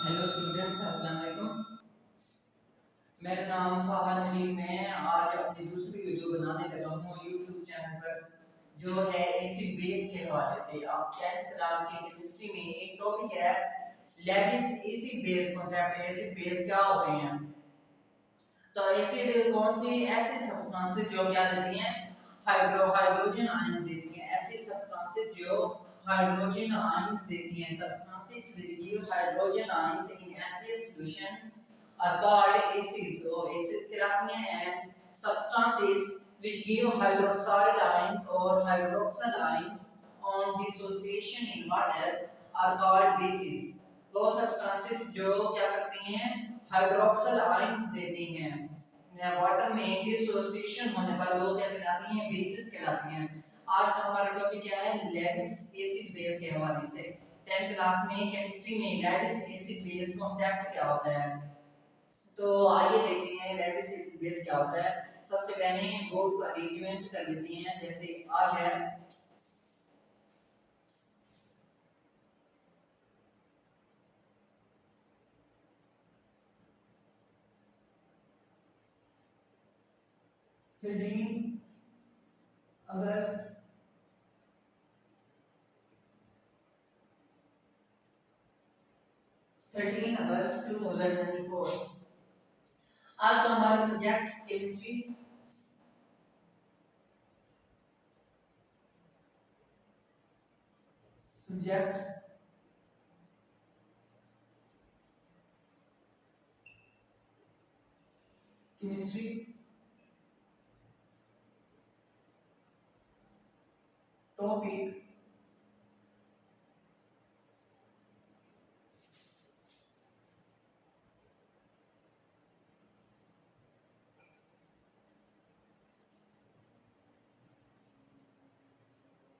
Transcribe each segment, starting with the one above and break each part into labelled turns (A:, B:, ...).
A: Hello students, अस्सलाम वालेकुम। मेरा नाम फहद मजीद है। आज अपनी दूसरी वीडियो बनाने लगा हूँ यूट्यूब चैनल पर, जो है एसिड बेस के हवाले से। आप 10th क्लास की केमिस्ट्री में एक टॉपिक है lattice acid base concept. Acid base क्या होते हैं? तो एसिड कौन सी ऐसी सब्सटेंसेस जो क्या देती हैं, हाइड्रोजन आयंस देती हैं। ऐसी सब्सटेंसेस जो हाइड्रोजन आयंस देती हैं, substances which give hydrogen ions in aqueous solution are called acids। so acids कहलाती हैं। and substances which give hydroxide ions or hydroxyl ions on dissociation in water are called bases। वो substances जो क्या करती हैं, hydroxyl ions देती हैं water में डिसोसिएशन होने पर, वो क्या कहलाती हैं, बेसिस कहलाती हैं। आज का हमारा टॉपिक क्या है, लैटिस एसिड बेस के हवाले से। 10th क्लास में केमिस्ट्री में लैटिस एसिड बेस कॉन्सेप्ट क्या होता है, तो आइए देखते हैं लैटिस एसिड बेस क्या होता है। सबसे पहले बोर्ड को अरेंजमेंट कर लेते हैं। जैसे आज है 13 अगस्त 2024। आज का हमारा subject chemistry. Subject chemistry. Topic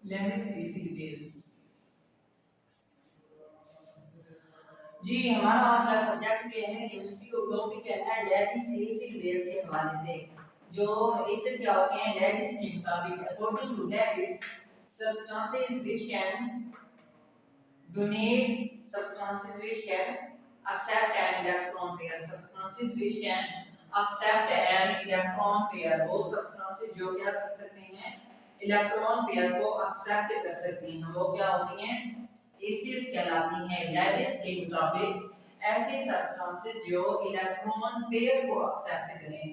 A: lattice acid base. जी, हमारा आज का सब्जेक्ट क्या है, केमिस्ट्री का टॉपिक क्या है, लैटिस एसिड बेस के हवाले से। जो एसिड क्या होते हैं, लैटिस के मुताबिक, according to Lewis, substances which can donate, substances which can accept an electron pair, substances which can accept an electron pair, वो substances जो क्या कर सकते हैं, इलेक्ट्रॉन पेयर को एक्सेप्ट कर सकती हैं, वो क्या होती हैं, एसिड्स कहलाती हैं। लैटिस के मुताबिक ऐसी सब्सटेंसेस जो इलेक्ट्रॉन पेयर को एक्सेप्ट करें,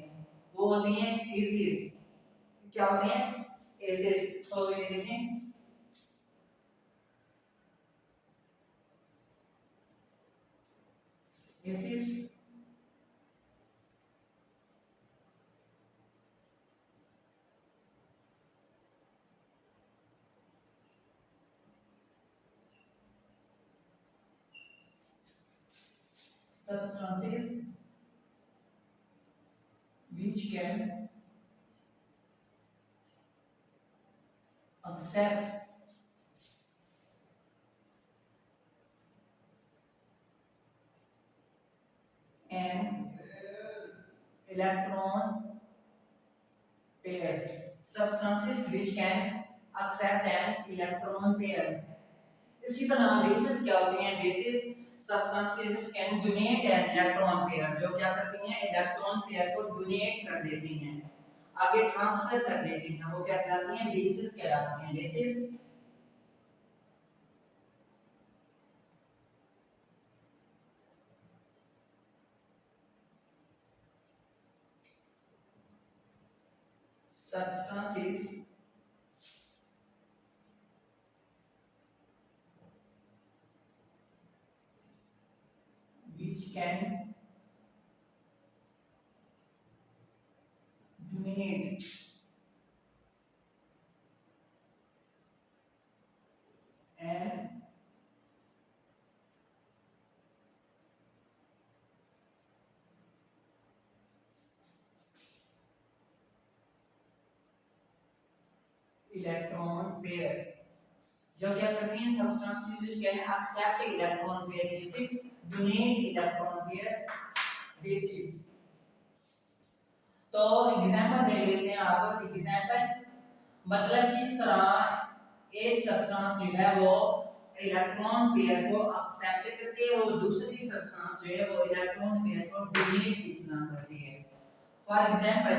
A: वो होती हैं एसिड्स। क्या होती हैं, एसिड्स। तो ये देखें, acids substances which can accept an electron pair, substances which can accept an electron pair। इसी तरह बेसिस क्या होते हैं, basis substances can donate an electron pair, जो क्या करती हैं, इलेक्ट्रॉन पेयर को डोनेट कर देती हैं, आगे ट्रांसफर कर देती हैं, वो क्या कहलाती हैं, बेसिस कहलाती हैं। Bases substances which can donate an electron pair, जो क्या करती हैं, substances which can accept electron pair bases donate electron pair bases. तो एग्जांपल दे लेते हैं आप। एग्जांपल मतलब किस तरह एक सब्सटेंस जो है वो इलेक्ट्रॉन पेयर को एक्सेप्ट करती है और दूसरी सब्सटेंस जो है वो इलेक्ट्रॉन पेयर को डोनेट किस तरह करती है। For example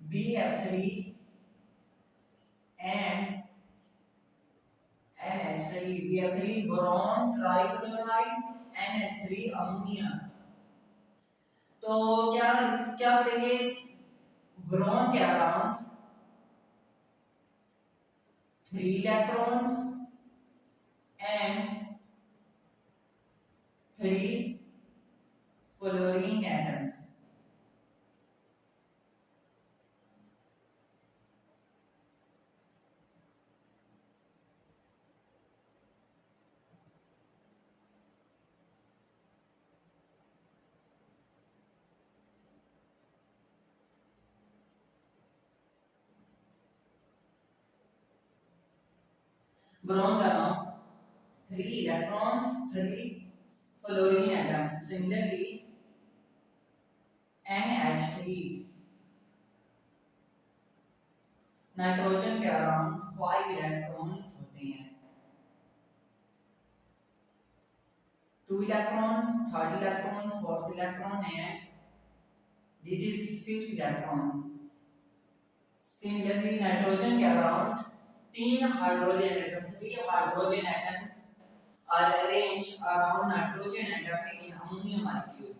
A: BF3 and NH3 BF3 boron trifluoride NH3 ammonia. तो क्या क्या करेंगे, बोरॉन के around 3 electrons and 3 fluorine atoms. Boron का नाम 3 electrons 3 fluorine atoms। Similarly NH3 nitrogen के अराउंड 5 इलेक्ट्रॉन्स होते हैं, 2 electrons, third electron, fourth electron and this is fifth electron। Similarly nitrogen के around 3 hydrogen atom 3 hydrogen atoms are arranged around nitrogen atom in ammonium molecule।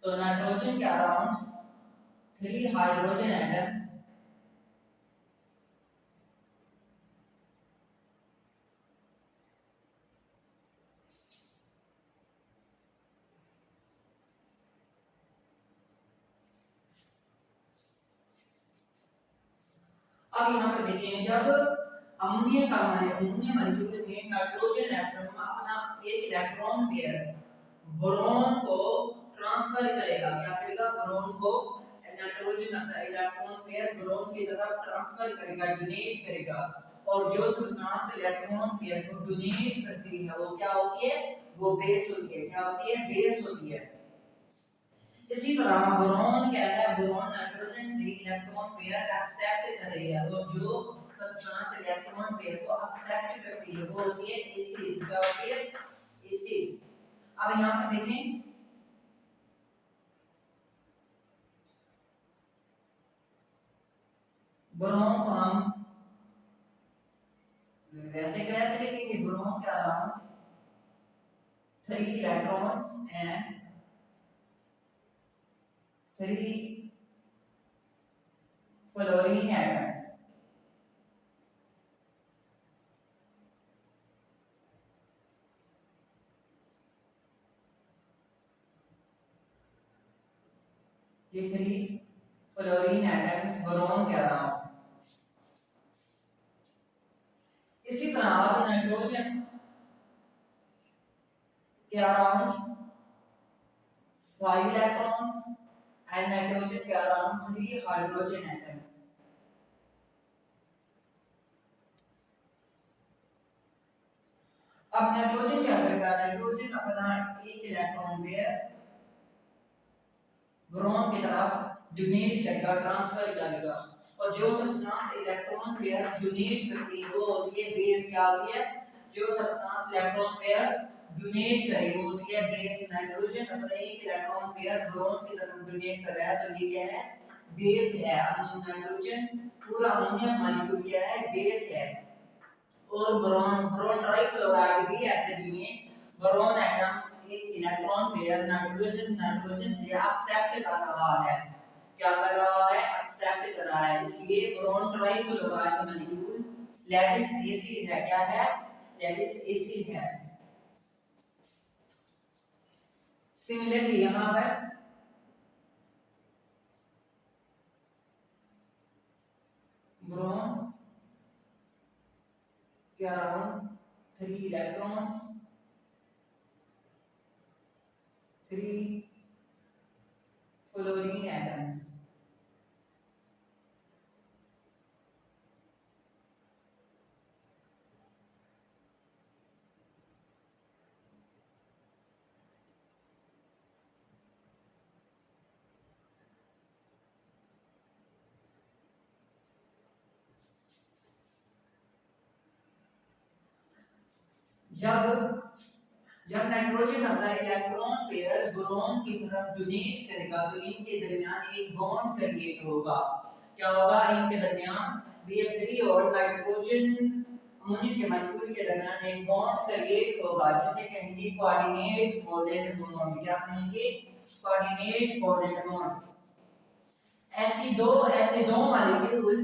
A: तो nitrogen के around 3 hydrogen atoms अब यहाँ पर देखिए, जब अमोनिया मॉलिक्यूल में nitrogen atom अपना एक इलेक्ट्रॉन पेयर बोरॉन को ट्रांसफर करेगा, क्या करेगा, बोरॉन को नाइट्रोजन अपना इलेक्ट्रॉन पेयर बोरॉन की तरफ ट्रांसफर करेगा, डोनेट करेगा, और जो सब्सटेंस इलेक्ट्रॉन पेयर को डोनेट करती है वो क्या होती है, वो बेस होती है। क्या होती है, बेस होती है। इसी तरह बोरॉन क्या है, बोरॉन नाइट्रोजन से इलेक्ट्रॉन पेयर एक्सेप्ट कर रही है, और जो सब्सटेंस इलेक्ट्रॉन पेयर को एक्सेप्ट करती है वो होती है एसिड। क्या होती है, एसिड। अब यहां पर देखें, बोरॉन को हम वैसे कैसे लिखेंगे, बोरॉन का around 3 electrons and 3 fluorine atoms. ये 3 फ्लोरीन एटम्स बोरॉन के अराउंड। इसी तरह आप नाइट्रोजन के अराउंड 5 इलेक्ट्रॉन्स एंड नाइट्रोजन के अराउंड 3 हाइड्रोजन एटम्स। अब नाइट्रोजन क्या करेगा, नाइट्रोजन अपना एक इलेक्ट्रॉन पेयर बोरॉन की तरफ डोनेट करेगा, ट्रांसफर करेगा, और जो सब्सटेंस इलेक्ट्रॉन पेयर डोनेट करती है वो होती है बेस। क्या होती है, जो सब्सटेंस इलेक्ट्रॉन पेयर डोनेट करे वो होती है बेस। नाइट्रोजन अपना एक इलेक्ट्रॉन पेयर बोरॉन की तरफ डोनेट कर रहा है, तो ये क्या है, बेस है। नाइट्रोजन पूरा अमोनियम मॉलिक्यूल क्या है, बेस है। और बोरॉन बोरॉन ट्राइफ्लोराइड भी एक्टिव में बोरॉन एटम एक इलेक्ट्रॉन पेयर नाइट्रोजन से एक्सेप्ट कर रहा है। क्या कर रहा है, एक्सेप्ट कर रहा है, इसलिए boron trifluoride molecule Lewis acid है। क्या है, लेविस एसिड है। सिमिलरली यहां पर बोरॉन के अराउंड 3 इलेक्ट्रॉन्स 3 फ्लोरीन एटम्स। जब जब नाइट्रोजन अपना इलेक्ट्रॉन पेयर बोरॉन की तरफ डोनेट करेगा तो इनके दरमियान एक बॉन्ड क्रिएट होगा। क्या होगा? इनके दरमियान BF3 और नाइट्रोजन अमोनियम के मॉलिक्यूल के दरमियान एक बॉन्ड क्रिएट होगा जिसे कहेंगे कोऑर्डिनेट कोवलेंट बॉन्ड। क्या कहेंगे? Coordinate covalent bond. ऐसे दो मॉलिक्यूल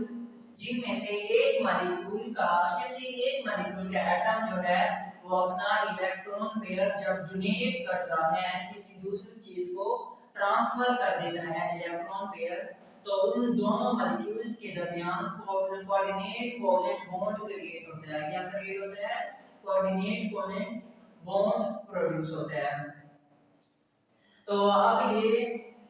A: जिनमें से एक मॉलिक्यूल का किसी एक मॉलिक्यूल का एटम जो है वो अपना इलेक्ट्रॉन पेयर जब डोनेट करता है किसी दूसरी चीज को ट्रांसफर कर देता है इलेक्ट्रॉन पेयर, तो उन दोनों मॉलिक्यूल्स के दरमियान कोऑर्डिनेट कोवलेंट बॉन्ड क्रिएट होता है। क्या क्रिएट होता है? कोऑर्डिनेट कोवलेंट बॉन्ड प्रोड्यूस होता है। तो अब ये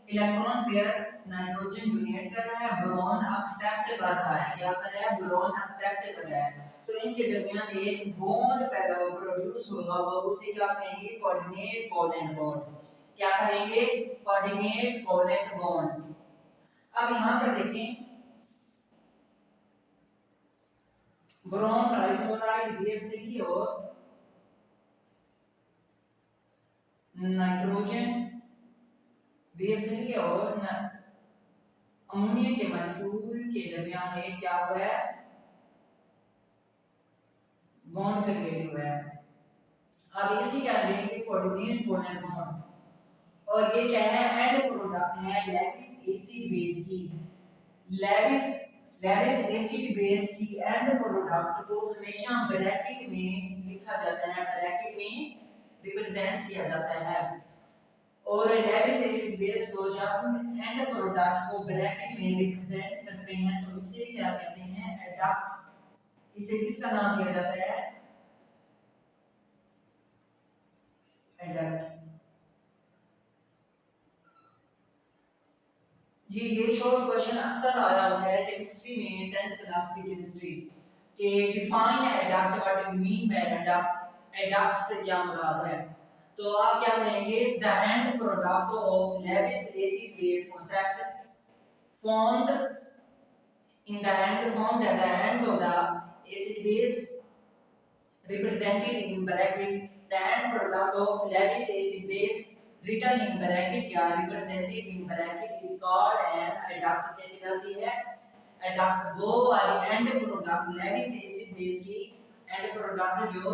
A: इलेक्ट्रॉन पेयर नाइट्रोजन डोनेट कर रहा है, बोरॉन एक्सेप्ट कर रहा है। क्या कर रहा है? बोरॉन एक्सेप्ट कर रहा है। तो इनके दरमियान एक बॉन्ड पैदा प्रोड्यूस होगा, वो उसे क्या कहेंगे? Coordinate covalent bond. क्या कहेंगे? Coordinate covalent bond. अब यहां पर देखें, बोरॉन ट्राइक्लोराइड BF3 और नाइट्रोजन BF3 और अमोनिया के मॉलिक्यूल के दरमियान एक क्या हुआ है? बॉन्ड क्रिएट हुआ है। अब इसी क्या देंगे? Coordinate covalent bond. और ये क्या है? एंड प्रोडक्ट है लैविस एसिड बेस की। लैविस एसिड बेस की एंड प्रोडक्ट को हमेशा ब्रैकेट में लिखा जाता है, ब्रैकेट में रिप्रेजेंट किया जाता है। और लैविस एसिड बेस को जब एंड प्रोडक्ट को ब्रैकेट में रिप्रेजेंट करते हैं तो इसे क्या कहते हैं? एडक्ट। इसे किसका नाम दिया जाता है? एडक्ट। ये शॉर्ट क्वेश्चन अक्सर आया होता है केमिस्ट्री में, 10th क्लास की केमिस्ट्री के define adduct, what do you mean by adduct, adduct से क्या मुराद है? तो आप क्या कहेंगे? The end product of lavish acid base concept formed formed at the end of the acid base represented in bracket, the end product of Lewis acid base written in bracket या represented in bracket is called an adduct। क्या कहलाती है? adduct। वो वाली end product Lewis acid base की end product जो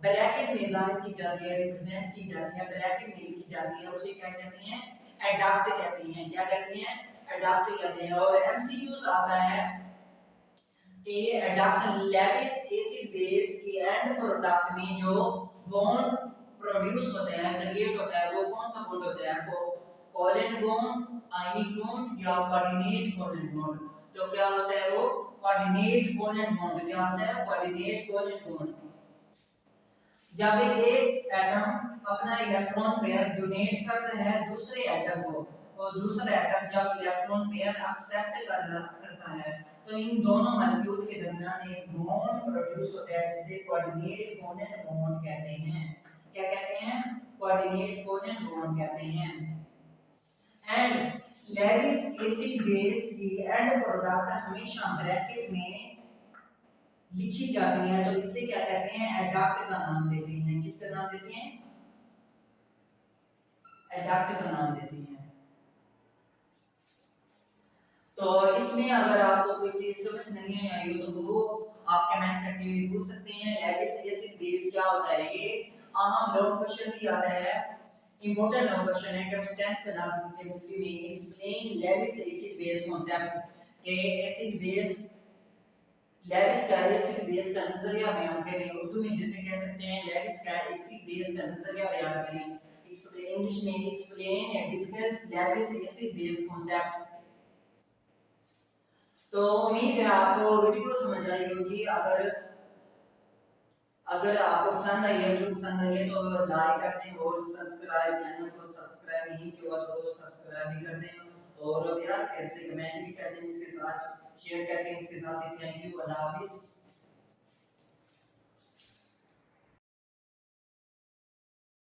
A: bracket में जाहिर की जाती है, रिप्रेजेंट की जाती है, ब्रैकेट में लिखी जाती है, उसे क्या कहते हैं? एडक्ट कहते हैं। क्या कहते हैं? एडक्ट कहते हैं। और एमसीक्यूज आता है कि एडक्ट लैविस एसिड बेस की एंड प्रोडक्ट में जो बॉन्ड प्रोड्यूस होता है, क्रिएट होता है, वो कौन सा बॉन्ड होता है? वो कोवलेंट बॉन्ड, आयनिक बॉन्ड या कोऑर्डिनेट कोवलेंट बॉन्ड। तो क्या होता है? वो कोऑर्डिनेट कोवलेंट बॉन्ड। क्या होता है? Coordinate covalent bond. जब एक एटम अपना इलेक्ट्रॉन पेयर डोनेट करता है दूसरे एटम को और दूसरा एटम जब इलेक्ट्रॉन पेयर एक्सेप्ट करता है तो इन दोनों मॉलिक्यूल के दरमियान एक बॉन्ड प्रोड्यूस होता है जिसे कोऑर्डिनेट कोवलेंट बॉन्ड कहते हैं। क्या कहते हैं? कोऑर्डिनेट कोवलेंट बॉन्ड कहते हैं। एंड लैविस एसिड बेस की एंड प्रोडक्ट हमेशा ब्रैकेट में लिखी जाती है, तो इसे क्या कहते हैं? एडक्ट का नाम देते हैं। किसका नाम देते हैं? एडक्ट का नाम देते हैं। तो इसमें अगर आपको कोई चीज समझ नहीं आई हो तो वो आप कमेंट करके भी पूछ सकते हैं। लैविस एसिड बेस क्या होता है? ये अहम लॉन्ग क्वेश्चन भी आता है, इंपॉर्टेंट लॉन्ग क्वेश्चन है कभी 10th क्लास की केमिस्ट्री में। Explain lavish acid base concept के एसिड बेस लैविस का एसिड बेस का नजरिया बयान करें। उर्दू में जिसे कह सकते हैं लैविस का एसिड बेस का नजरिया बयान करें। इंग्लिश में एक्सप्लेन या discuss lavish acid base concept. तो उम्मीद है आपको वीडियो समझ आई होगी। अगर आपको पसंद आई है, वीडियो पसंद आई है तो लाइक कर दें और सब्सक्राइब, चैनल को सब्सक्राइब नहीं किया तो सब्सक्राइब भी कर दें और यार प्यार से कमेंट भी कर दें, इसके साथ शेयर करके इसके साथ ही। Thank you, Allah Hafiz.